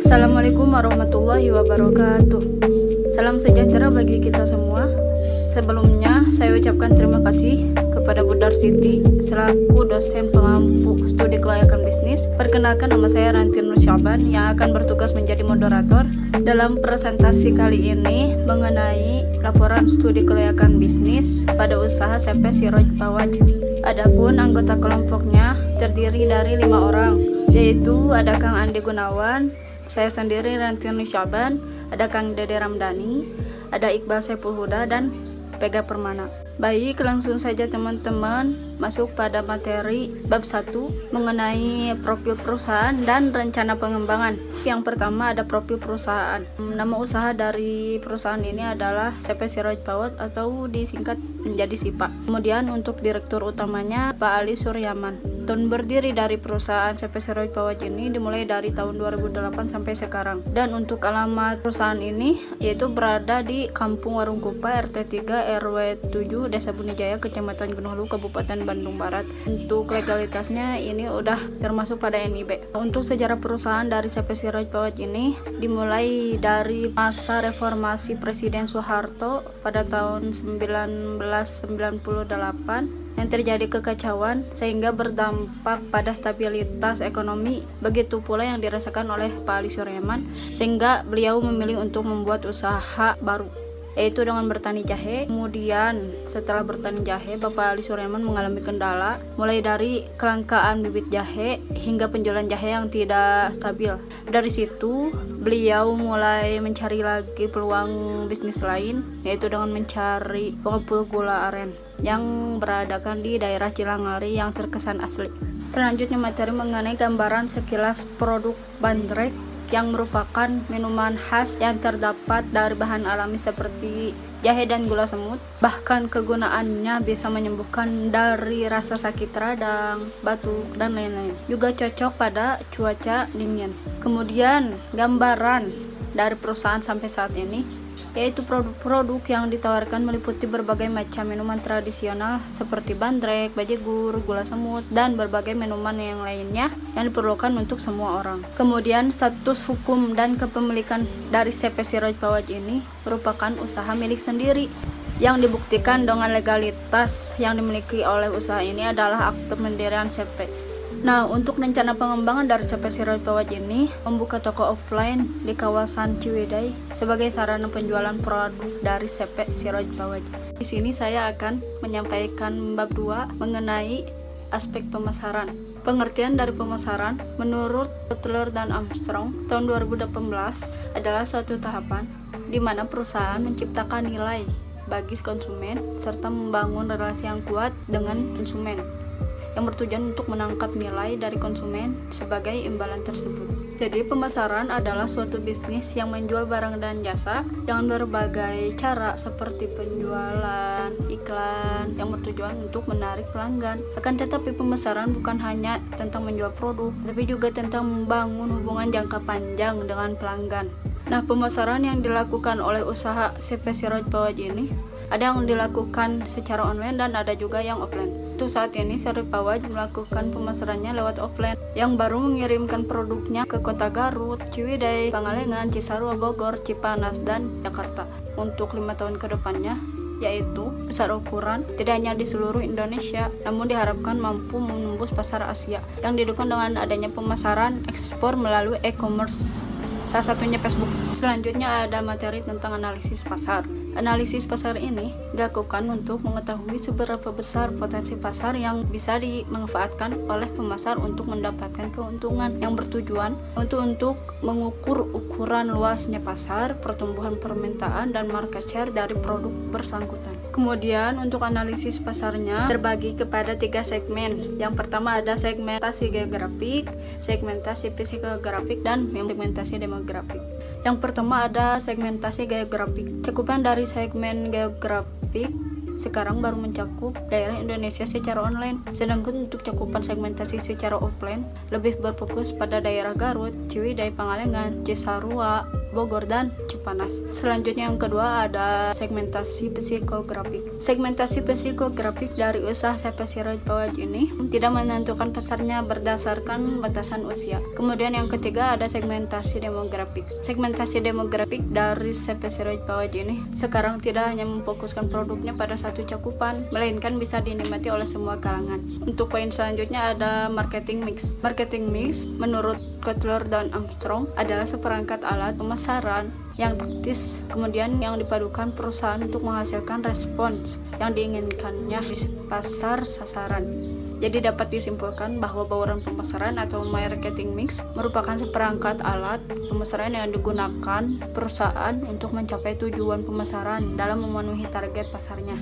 Assalamualaikum warahmatullahi wabarakatuh. Salam sejahtera bagi kita semua. Sebelumnya saya ucapkan terima kasih kepada Bu Darsiti selaku dosen pengampu studi kelayakan bisnis. Perkenalkan, nama saya Ranti Nur Syaban yang akan bertugas menjadi moderator dalam presentasi kali ini mengenai laporan studi kelayakan bisnis pada usaha CP Siroj Pawaj. Adapun anggota kelompoknya terdiri dari 5 orang, yaitu ada Kang Andi Gunawan, saya sendiri Ranti Nur Syaban, ada Kang Dede Ramdhani, ada Iqbal Saiful Huda, dan Pega Permana. Baik, langsung saja teman-teman masuk pada materi bab 1 mengenai profil perusahaan dan rencana pengembangan. Yang pertama ada profil perusahaan. Nama usaha dari perusahaan ini adalah CP Siroj Pawaj atau disingkat menjadi SIPA. Kemudian untuk direktur utamanya Pak Ali Suryaman. Tahun berdiri dari perusahaan CP Siroj Pawaj ini dimulai dari tahun 2008 sampai sekarang. Dan untuk alamat perusahaan ini yaitu berada di Kampung Warung Kupa, RT 3 RW 7 Desa Bunijaya, Kecamatan Gunung Hulu, Kabupaten Bandung Barat. Untuk legalitasnya ini udah termasuk pada NIB. Untuk sejarah perusahaan dari CP Siroj Pawaj ini dimulai dari masa reformasi Presiden Soeharto pada tahun 1998 yang terjadi kekacauan sehingga berdampak pada stabilitas ekonomi. Begitu pula yang dirasakan oleh Pak Ali Suryaman sehingga beliau memilih untuk membuat usaha baru, yaitu dengan bertani jahe. Kemudian setelah bertani jahe, Bapak Ali Suryaman mengalami kendala mulai dari kelangkaan bibit jahe hingga penjualan jahe yang tidak stabil. Dari situ beliau mulai mencari lagi peluang bisnis lain, yaitu dengan mencari pengepul gula aren yang beradakan di daerah Cilangari yang terkesan asli. Selanjutnya materi mengenai gambaran sekilas produk bandrek yang merupakan minuman khas yang terdapat dari bahan alami seperti jahe dan gula semut. Bahkan kegunaannya bisa menyembuhkan dari rasa sakit radang, batuk, dan lain-lain. Juga cocok pada cuaca dingin. Kemudian gambaran dari perusahaan sampai saat ini yaitu produk-produk yang ditawarkan meliputi berbagai macam minuman tradisional seperti bandrek, bajegur, gula semut, dan berbagai minuman yang lainnya yang diperlukan untuk semua orang. Kemudian status hukum dan kepemilikan dari CP Siroj Pawaj ini merupakan usaha milik sendiri yang dibuktikan dengan legalitas yang dimiliki oleh usaha ini adalah akte pendirian CP. Nah, untuk rencana pengembangan dari CP Siroj Pawaj ini membuka toko offline di kawasan Ciwidey sebagai sarana penjualan produk dari CP Siroj Pawaj. Di sini saya akan menyampaikan bab 2 mengenai aspek pemasaran. Pengertian dari pemasaran menurut Butler dan Armstrong tahun 2018 adalah suatu tahapan di mana perusahaan menciptakan nilai bagi konsumen serta membangun relasi yang kuat dengan konsumen yang bertujuan untuk menangkap nilai dari konsumen sebagai imbalan tersebut. Jadi pemasaran adalah suatu bisnis yang menjual barang dan jasa dengan berbagai cara seperti penjualan, iklan yang bertujuan untuk menarik pelanggan. Akan tetapi pemasaran bukan hanya tentang menjual produk, tapi juga tentang membangun hubungan jangka panjang dengan pelanggan. Nah, pemasaran yang dilakukan oleh usaha CP Siroj Pawaj ini ada yang dilakukan secara online dan ada juga yang offline. Untuk saat ini Siroj Pawaj melakukan pemasarannya lewat offline yang baru mengirimkan produknya ke kota Garut, Ciwidey, Pangalengan, Cisarua, Bogor, Cipanas, dan Jakarta untuk 5 tahun ke depannya, yaitu besar ukuran tidak hanya di seluruh Indonesia namun diharapkan mampu menembus pasar Asia yang didukung dengan adanya pemasaran ekspor melalui e-commerce, salah satunya Facebook. Selanjutnya ada materi tentang analisis pasar. Analisis pasar ini dilakukan untuk mengetahui seberapa besar potensi pasar yang bisa dimanfaatkan oleh pemasar untuk mendapatkan keuntungan, yang bertujuan untuk mengukur ukuran luasnya pasar, pertumbuhan permintaan, dan market share dari produk bersangkutan. Kemudian untuk analisis pasarnya terbagi kepada 3 segmen. Yang pertama ada segmentasi geografik, segmentasi psikografik, dan segmentasi demografik. Yang pertama ada segmentasi geografik. Cakupan dari segmen geografik sekarang baru mencakup daerah Indonesia secara online. Sedangkan untuk cakupan segmentasi secara offline lebih berfokus pada daerah Garut, Ciwidey, Pangalengan, Cisarua, Bogor, dan Cipanas. Selanjutnya yang kedua ada segmentasi psikografik. Segmentasi psikografik dari usaha CP Siroid Pawaj ini tidak menentukan pasarnya berdasarkan batasan usia. Kemudian yang ketiga ada segmentasi demografik. Segmentasi demografik dari CP Siroid Pawaj ini sekarang tidak hanya memfokuskan produknya pada satu cakupan, melainkan bisa dinikmati oleh semua kalangan. Untuk poin selanjutnya ada marketing mix. Marketing mix menurut Kotler dan Armstrong adalah seperangkat alat pemasaran yang taktis, kemudian yang dipadukan perusahaan untuk menghasilkan respons yang diinginkannya di pasar sasaran. Jadi dapat disimpulkan bahwa bauran pemasaran atau marketing mix merupakan seperangkat alat pemasaran yang digunakan perusahaan untuk mencapai tujuan pemasaran dalam memenuhi target pasarnya.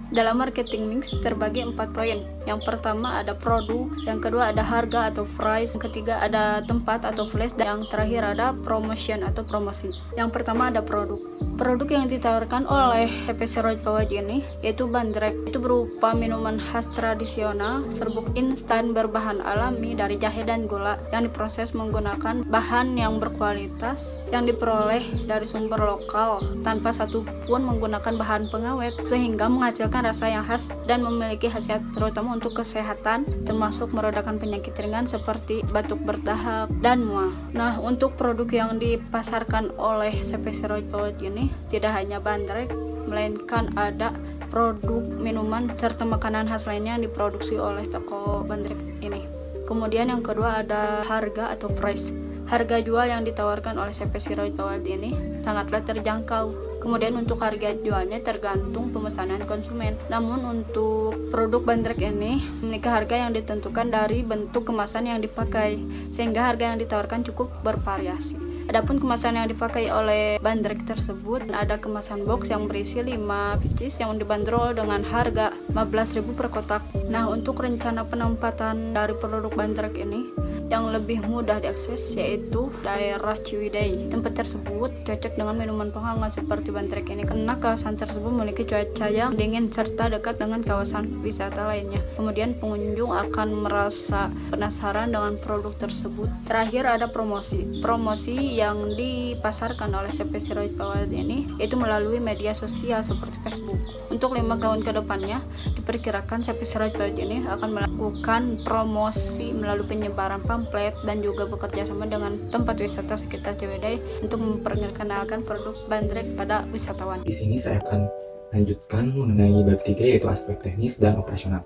Dalam marketing mix terbagi 4 poin. Yang pertama ada produk, yang kedua ada harga atau price, yang ketiga ada tempat atau place, dan yang terakhir ada promotion atau promosi. Yang pertama ada produk. Produk yang ditawarkan oleh CP Siroid Pawaj ini yaitu bandrek. Itu berupa minuman khas tradisional serbuk instan berbahan alami dari jahe dan gula yang diproses menggunakan bahan yang berkualitas yang diperoleh dari sumber lokal tanpa satupun menggunakan bahan pengawet, sehingga menghasilkan rasa yang khas dan memiliki khasiat terutama untuk kesehatan, termasuk meredakan penyakit ringan seperti batuk berdahak dan mual. Nah, untuk produk yang dipasarkan oleh CP Siroid Pawaj ini tidak hanya bandrek, melainkan ada produk minuman serta makanan khas lainnya yang diproduksi oleh toko bandrek ini. Kemudian yang kedua ada harga atau price. Harga jual yang ditawarkan oleh CP Siroid Pawaj ini sangatlah terjangkau. Kemudian untuk harga jualnya tergantung pemesanan konsumen. Namun untuk produk bandrek ini memiliki harga yang ditentukan dari bentuk kemasan yang dipakai, sehingga harga yang ditawarkan cukup bervariasi. Adapun kemasan yang dipakai oleh bandrek tersebut ada kemasan box yang berisi 5 pieces yang dibanderol dengan harga 15.000 per kotak. Nah, untuk rencana penempatan dari produk bandrek ini yang lebih mudah diakses yaitu daerah Ciwidey. Tempat tersebut cocok dengan minuman penghangat seperti bandrek ini karena kawasan tersebut memiliki cuaca yang dingin serta dekat dengan kawasan wisata lainnya. Kemudian pengunjung akan merasa penasaran dengan produk tersebut. Terakhir ada promosi. Promosi yang dipasarkan oleh CP Siroid Pawaj ini yaitu melalui media sosial seperti Facebook. Untuk 5 tahun ke depannya diperkirakan CP Siroid Pawaj ini akan melakukan promosi melalui penyebaran pamflet dan juga bekerja sama dengan tempat wisata sekitar Ciwidey untuk memperkenalkan produk bandrek pada wisatawan. Di sini saya akan lanjutkan mengenai bab 3 yaitu aspek teknis dan operasional.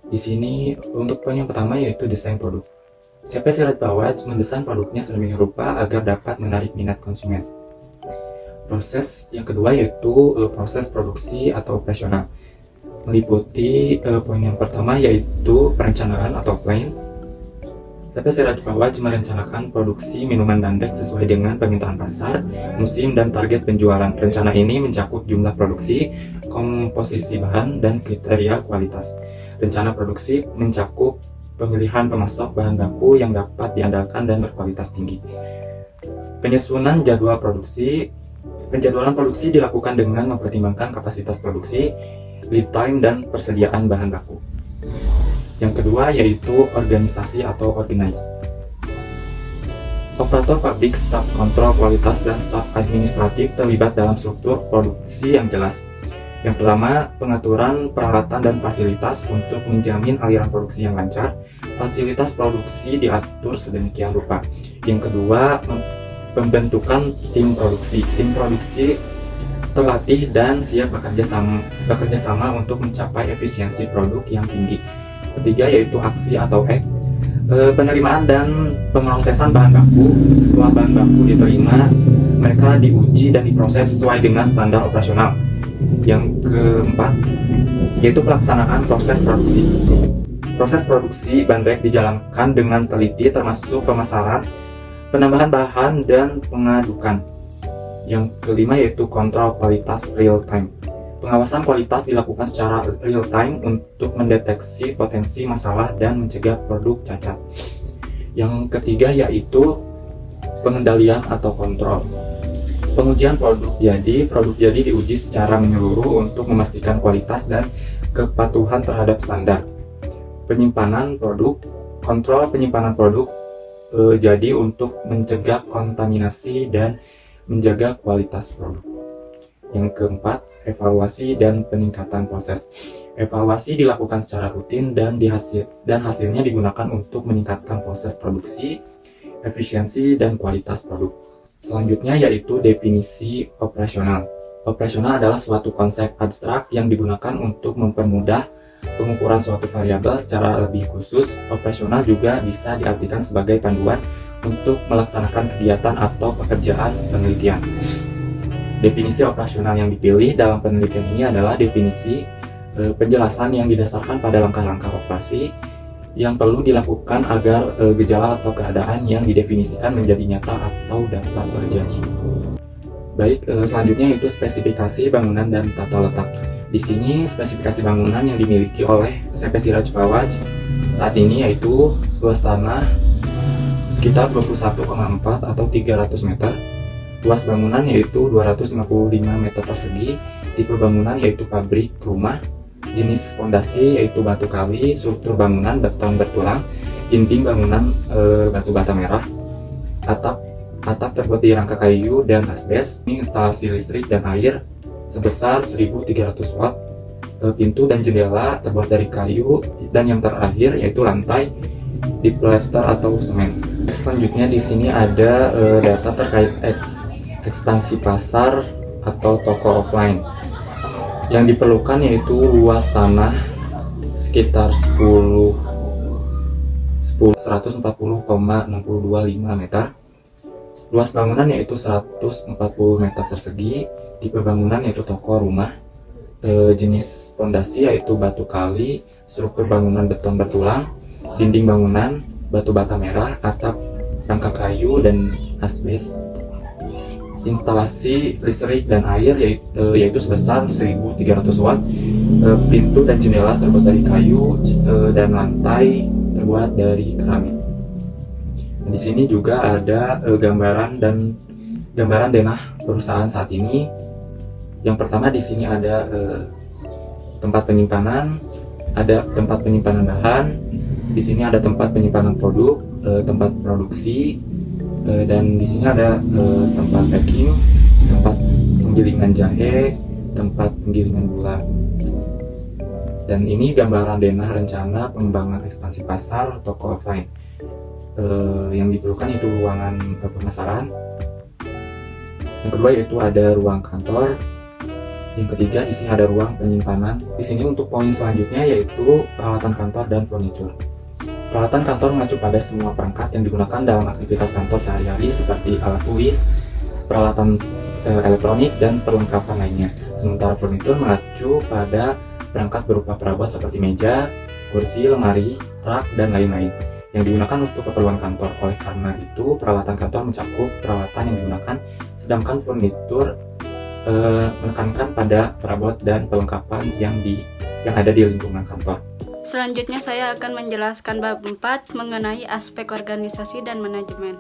Di sini untuk poin yang pertama yaitu desain produk. CP Siroid Pawaj mendesain produknya sedemikian rupa agar dapat menarik minat konsumen. Proses yang kedua yaitu proses produksi atau operasional. Meliputi poin yang pertama yaitu perencanaan atau plan. CP Siroid Pawaj merencanakan produksi minuman bandrek sesuai dengan permintaan pasar, musim, dan target penjualan. Rencana ini mencakup jumlah produksi, komposisi bahan, dan kriteria kualitas. Rencana produksi mencakup pemilihan pemasok bahan baku yang dapat diandalkan dan berkualitas tinggi. Penyusunan jadwal produksi. Penjadwalan produksi dilakukan dengan mempertimbangkan kapasitas produksi, lead time, dan persediaan bahan baku. Yang kedua yaitu organisasi atau organize. Operator pabrik, staf kontrol kualitas, dan staf administratif terlibat dalam struktur produksi yang jelas. Yang pertama, pengaturan peralatan dan fasilitas untuk menjamin aliran produksi yang lancar. Fasilitas produksi diatur sedemikian rupa. Yang kedua, pembentukan tim produksi. Tim produksi terlatih dan siap bekerja sama untuk mencapai efisiensi produk yang tinggi. Ketiga yaitu aksi atau act. Penerimaan dan pemrosesan bahan baku. Setelah bahan baku diterima, mereka diuji dan diproses sesuai dengan standar operasional. Yang keempat yaitu pelaksanaan proses produksi. Proses produksi bandrek dijalankan dengan teliti termasuk pemasaran, penambahan bahan, dan pengadukan. Yang kelima yaitu kontrol kualitas real time. Pengawasan kualitas dilakukan secara real time untuk mendeteksi potensi masalah dan mencegah produk cacat. Yang ketiga yaitu pengendalian atau kontrol. Pengujian produk jadi diuji secara menyeluruh untuk memastikan kualitas dan kepatuhan terhadap standar. Penyimpanan produk, kontrol penyimpanan produk jadi untuk mencegah kontaminasi dan menjaga kualitas produk. Yang keempat, evaluasi dan peningkatan proses. Evaluasi dilakukan secara rutin dan hasilnya digunakan untuk meningkatkan proses produksi, efisiensi, dan kualitas produk. Selanjutnya yaitu definisi operasional. Operasional adalah suatu konsep abstrak yang digunakan untuk mempermudah pengukuran suatu variabel secara lebih khusus. Operasional juga bisa diartikan sebagai panduan untuk melaksanakan kegiatan atau pekerjaan penelitian. Definisi operasional yang dipilih dalam penelitian ini adalah definisi penjelasan yang didasarkan pada langkah-langkah operasi yang perlu dilakukan agar gejala atau keadaan yang didefinisikan menjadi nyata atau dapat terjadi. Baik, selanjutnya yaitu spesifikasi bangunan dan tata letak. Di sini spesifikasi bangunan yang dimiliki oleh SMP Siraj Fawaj saat ini yaitu luas tanah sekitar 21,4 atau 300 meter. Luas bangunan yaitu 255 meter persegi. Tipe bangunan yaitu pabrik rumah. Jenis fondasi yaitu batu kali, struktur bangunan beton bertulang, dinding bangunan batu bata merah, atap terbuat dari rangka kayu dan asbes. Ini instalasi listrik dan air sebesar 1300 watt. Pintu dan jendela terbuat dari kayu, dan yang terakhir yaitu lantai diplester atau semen. Selanjutnya di sini ada data terkait ekspansi pasar atau toko offline. Yang diperlukan yaitu luas tanah sekitar 140,625 meter. Luas bangunan yaitu 140 meter persegi. Tipe bangunan yaitu toko rumah. Jenis fondasi yaitu batu kali, struktur bangunan beton bertulang, dinding bangunan batu bata merah, atap rangka kayu dan asbes. Instalasi listrik dan air yaitu sebesar 1300 watt. Pintu dan jendela terbuat dari kayu dan lantai terbuat dari keramik. Di sini juga ada gambaran denah perusahaan saat ini. Yang pertama di sini ada tempat penyimpanan, ada tempat penyimpanan bahan. Di sini ada tempat penyimpanan produk, tempat produksi. Dan di sini ada tempat packing, tempat penggilingan jahe, tempat penggilingan gula. Dan ini gambaran denah rencana pengembangan ekspansi pasar toko offline. Yang diperlukan itu ruangan pemasaran. Yang kedua yaitu ada ruang kantor. Yang ketiga di sini ada ruang penyimpanan. Di sini untuk poin selanjutnya yaitu peralatan kantor dan furniture. Peralatan kantor mengacu pada semua perangkat yang digunakan dalam aktivitas kantor sehari-hari seperti alat tulis, peralatan elektronik, dan perlengkapan lainnya. Sementara furnitur mengacu pada perangkat berupa perabot seperti meja, kursi, lemari, rak, dan lain-lain yang digunakan untuk keperluan kantor. Oleh karena itu, peralatan kantor mencakup peralatan yang digunakan, sedangkan furnitur menekankan pada perabot dan perlengkapan yang ada di lingkungan kantor. Selanjutnya saya akan menjelaskan bab 4 mengenai aspek organisasi dan manajemen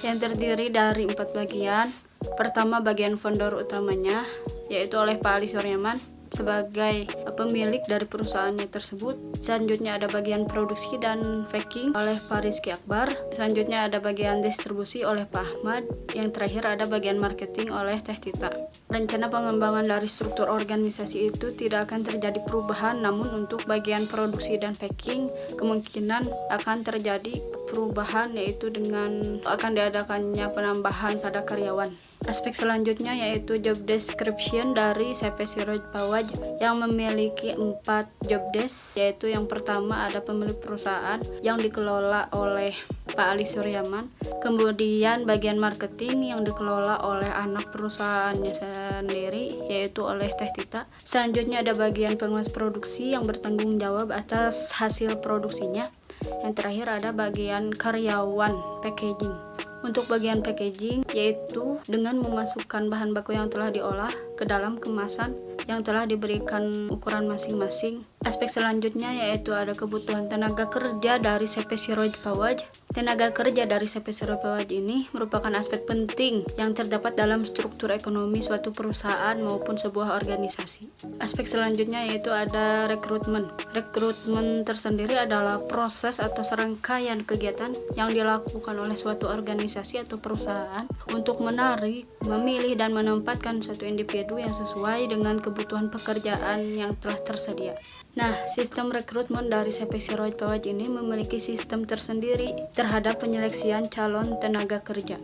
yang terdiri dari 4 bagian. Pertama, bagian vendor utamanya yaitu oleh Pak Ali Suryaman sebagai pemilik dari perusahaannya tersebut. Selanjutnya ada bagian produksi dan packing oleh Pak Rizky Akbar. Selanjutnya ada bagian distribusi oleh Pak Ahmad. Yang terakhir ada bagian marketing oleh Teh Tita. Rencana pengembangan dari struktur organisasi itu tidak akan terjadi perubahan, namun untuk bagian produksi dan packing kemungkinan akan terjadi perubahan, yaitu dengan akan diadakannya penambahan pada karyawan. Aspek selanjutnya yaitu job description dari CP Siraj Fawaj yang memiliki 4 job desk, yaitu yang pertama ada pemilik perusahaan yang dikelola oleh Pak Ali Suryaman, kemudian bagian marketing yang dikelola oleh anak perusahaannya sendiri yaitu oleh Teh Tita. Selanjutnya ada bagian pengawas produksi yang bertanggung jawab atas hasil produksinya. Yang terakhir ada bagian karyawan packaging. Untuk bagian packaging yaitu dengan memasukkan bahan baku yang telah diolah ke dalam kemasan yang telah diberikan ukuran masing-masing Aspek selanjutnya yaitu ada kebutuhan tenaga kerja dari CP Siroj Pawaj. Tenaga kerja dari CP Siroj Pawaj ini merupakan aspek penting yang terdapat dalam struktur ekonomi suatu perusahaan maupun sebuah organisasi. Aspek selanjutnya yaitu ada rekrutmen. Rekrutmen tersendiri adalah proses atau serangkaian kegiatan yang dilakukan oleh suatu organisasi atau perusahaan untuk menarik, memilih, dan menempatkan suatu individu yang sesuai dengan kebutuhan pekerjaan yang telah tersedia. Nah, sistem rekrutmen dari CP Siroj Pawaj ini memiliki sistem tersendiri terhadap penyeleksian calon tenaga kerja,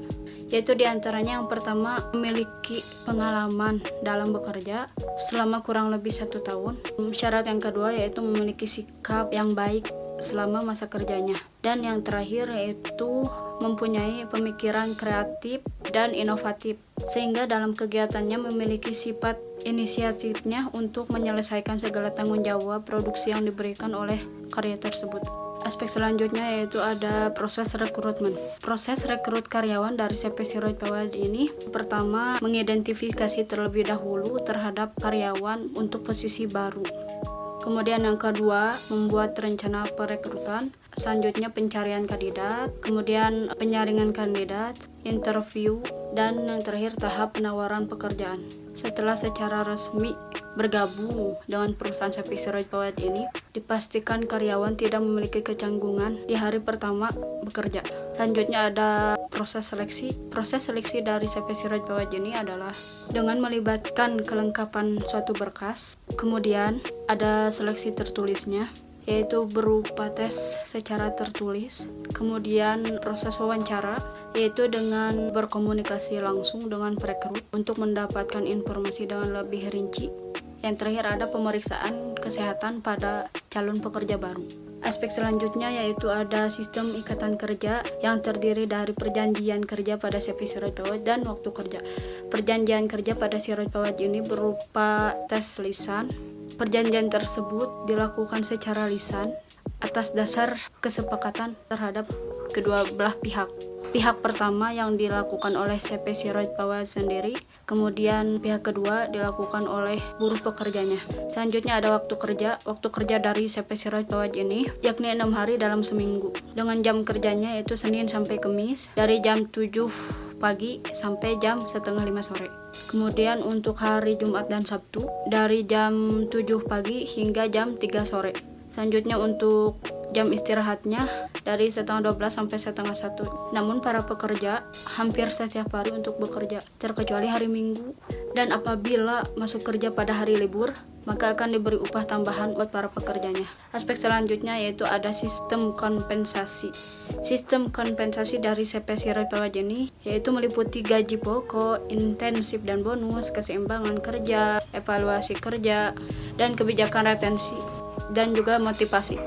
yaitu diantaranya yang pertama memiliki pengalaman dalam bekerja selama kurang lebih 1 tahun. Syarat yang kedua yaitu memiliki sikap yang baik selama masa kerjanya, dan yang terakhir yaitu mempunyai pemikiran kreatif dan inovatif sehingga dalam kegiatannya memiliki sifat inisiatifnya untuk menyelesaikan segala tanggung jawab produksi yang diberikan oleh karya tersebut. Aspek selanjutnya yaitu ada proses rekrutmen. Proses rekrut karyawan dari CP Siroj Pawaj ini pertama mengidentifikasi terlebih dahulu terhadap karyawan untuk posisi baru. Kemudian yang kedua, membuat rencana perekrutan. Selanjutnya pencarian kandidat, kemudian penyaringan kandidat, interview, dan yang terakhir tahap penawaran pekerjaan. Setelah secara resmi bergabung dengan perusahaan CP Siroj Pawaj ini, dipastikan karyawan tidak memiliki kecanggungan di hari pertama bekerja. Selanjutnya ada proses seleksi. Proses seleksi dari CP Siroj Pawaj ini adalah dengan melibatkan kelengkapan suatu berkas. Kemudian ada seleksi tertulisnya, yaitu berupa tes secara tertulis. Kemudian proses wawancara, yaitu dengan berkomunikasi langsung dengan perekrut untuk mendapatkan informasi dengan lebih rinci. Yang terakhir ada pemeriksaan kesehatan pada calon pekerja baru. Aspek selanjutnya yaitu ada sistem ikatan kerja yang terdiri dari perjanjian kerja pada CP Siroj Pawaj dan waktu kerja. Perjanjian kerja pada Siroj Pawaj ini berupa tes lisan. Perjanjian tersebut dilakukan secara lisan atas dasar kesepakatan terhadap kedua belah pihak. Pihak pertama yang dilakukan oleh CP Siroj Pawaj sendiri, kemudian pihak kedua dilakukan oleh buruh pekerjanya. Selanjutnya ada waktu kerja. Waktu kerja dari CP Siroj Pawaj ini yakni 6 hari dalam seminggu, dengan jam kerjanya yaitu Senin sampai Kamis dari jam 7 pagi sampai jam setengah 5 sore. Kemudian untuk hari Jumat dan Sabtu dari jam 7 pagi hingga jam 3 sore. Selanjutnya untuk jam istirahatnya dari setengah 12 sampai setengah 1. Namun para pekerja hampir setiap hari untuk bekerja, terkecuali hari Minggu. Dan apabila masuk kerja pada hari libur, maka akan diberi upah tambahan buat para pekerjanya. Aspek selanjutnya yaitu ada sistem kompensasi. Sistem kompensasi dari CP Siroj Pawaj ini yaitu meliputi gaji pokok, intensif dan bonus, keseimbangan kerja, evaluasi kerja, dan kebijakan retensi, dan juga motivasi.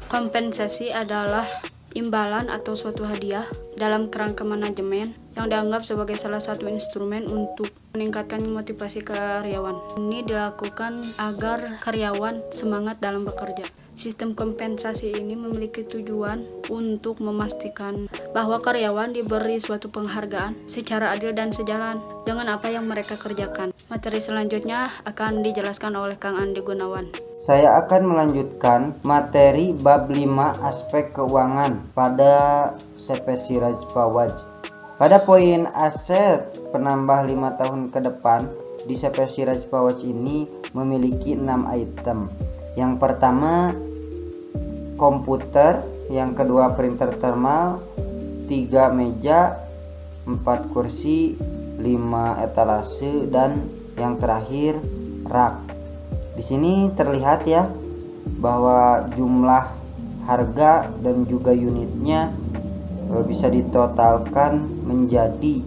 Kompensasi adalah imbalan atau suatu hadiah dalam kerangka manajemen yang dianggap sebagai salah satu instrumen untuk meningkatkan motivasi karyawan. Ini dilakukan agar karyawan semangat dalam bekerja. Sistem kompensasi ini memiliki tujuan untuk memastikan bahwa karyawan diberi suatu penghargaan secara adil dan sejalan dengan apa yang mereka kerjakan. Materi selanjutnya akan dijelaskan oleh Kang Andi Gunawan. Saya akan melanjutkan materi bab 5 aspek keuangan pada CP Siroj Pawaj. Pada poin aset penambah 5 tahun ke depan di CP Siroj Pawaj ini memiliki 6 item. Yang pertama komputer, yang kedua printer thermal, 3 meja, 4 kursi, 5 etalase, dan yang terakhir rak. Di sini terlihat ya bahwa jumlah harga dan juga unitnya bisa ditotalkan menjadi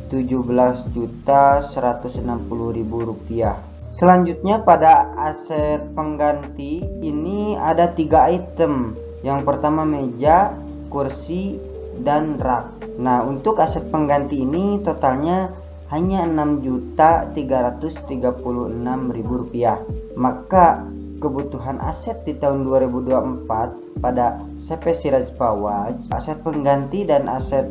Rp17.160.000. Selanjutnya pada aset pengganti ini ada 3 item. Yang pertama meja, kursi, dan rak. Nah, untuk aset pengganti ini totalnya hanya Rp6.336.000. Maka kebutuhan aset di tahun 2024 pada CP Siroj Pawaj, aset pengganti dan aset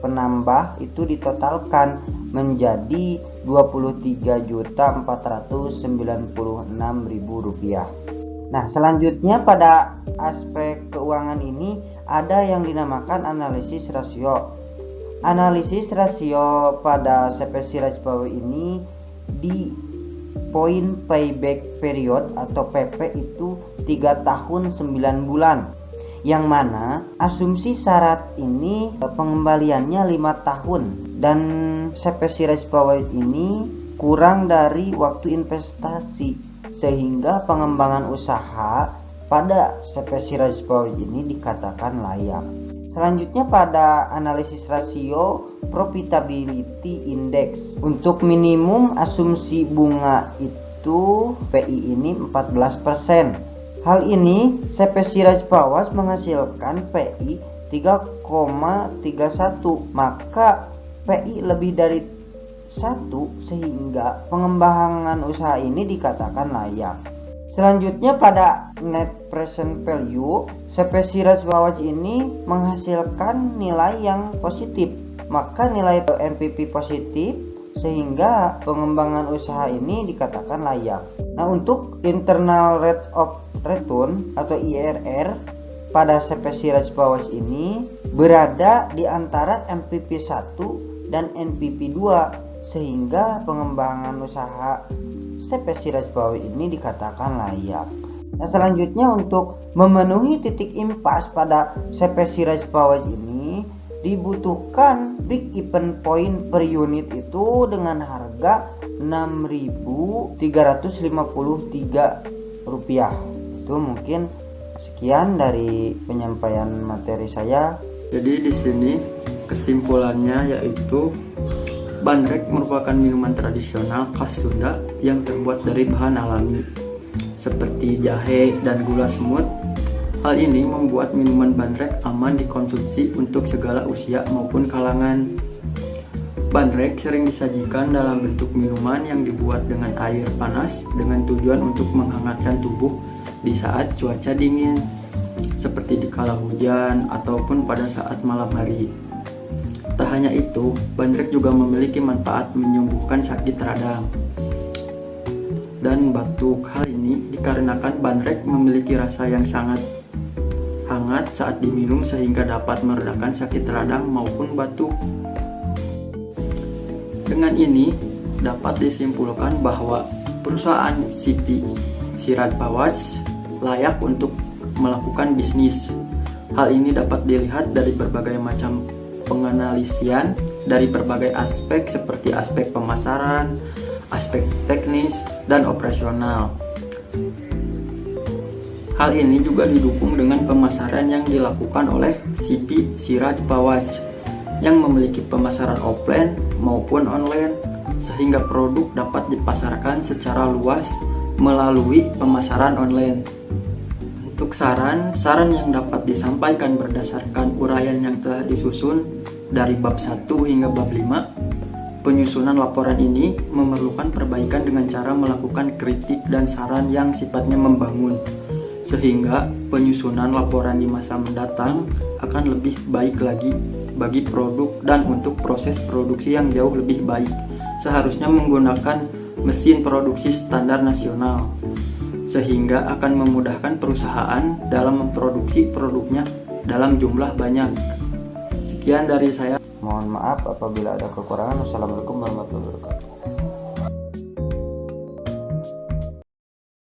penambah itu ditotalkan menjadi Rp23.496.000. Nah, selanjutnya pada aspek keuangan ini ada yang dinamakan analisis rasio. Analisis rasio pada CPC Rajis Bawaj ini di poin payback period atau PP itu 3 tahun 9 bulan, yang mana asumsi syarat ini pengembaliannya 5 tahun dan CPC Rajis Bawaj ini kurang dari waktu investasi, sehingga pengembangan usaha pada CPC Rajis Bawaj ini dikatakan layak. Selanjutnya pada analisis rasio profitability index. Untuk minimum asumsi bunga itu PI ini 14%. Hal ini CPC Rajis Bawaj menghasilkan PI 3,31, maka PI lebih dari 1 sehingga pengembangan usaha ini dikatakan layak. Selanjutnya pada net present value, CPC Rajis Bawaj ini menghasilkan nilai yang positif, maka nilai NPV positif sehingga pengembangan usaha ini dikatakan layak. Nah, untuk internal rate of return atau IRR pada CPC Rajis Bawaj ini berada di antara NPV 1 dan NPV 2, sehingga pengembangan usaha CPC Rajis Bawaj ini dikatakan layak. Nah, selanjutnya untuk memenuhi titik impas pada CPC Rajis Bawaj ini dibutuhkan break even point per unit itu dengan harga Rp6.353. Itu mungkin sekian dari penyampaian materi saya. Jadi di sini kesimpulannya yaitu bandrek merupakan minuman tradisional khas Sunda yang terbuat dari bahan alami seperti jahe dan gula semut. Hal ini membuat minuman bandrek aman dikonsumsi untuk segala usia maupun kalangan. Bandrek sering disajikan dalam bentuk minuman yang dibuat dengan air panas dengan tujuan untuk menghangatkan tubuh di saat cuaca dingin, seperti di kala hujan ataupun pada saat malam hari. Tak hanya itu, bandrek juga memiliki manfaat menyembuhkan sakit radang dan batuk. Hal ini dikarenakan bandrek memiliki rasa yang sangat hangat saat diminum sehingga dapat meredakan sakit radang maupun batuk. Dengan ini dapat disimpulkan bahwa perusahaan CPC Rajis Bawaj layak untuk melakukan bisnis. Hal ini dapat dilihat dari berbagai macam penganalisian dari berbagai aspek seperti aspek pemasaran, aspek teknis, dan operasional. Hal ini juga didukung dengan pemasaran yang dilakukan oleh CPC Rajis Bawaj yang memiliki pemasaran offline maupun online, sehingga produk dapat dipasarkan secara luas melalui pemasaran online. Untuk saran yang dapat disampaikan berdasarkan uraian yang telah disusun dari bab 1 hingga bab 5, penyusunan laporan ini memerlukan perbaikan dengan cara melakukan kritik dan saran yang sifatnya membangun, sehingga penyusunan laporan di masa mendatang akan lebih baik lagi bagi produk dan untuk proses produksi yang jauh lebih baik. Seharusnya menggunakan mesin produksi standar nasional, sehingga akan memudahkan perusahaan dalam memproduksi produknya dalam jumlah banyak. Sekian dari saya. Mohon maaf apabila ada kekurangan. Wassalamualaikum warahmatullahi wabarakatuh.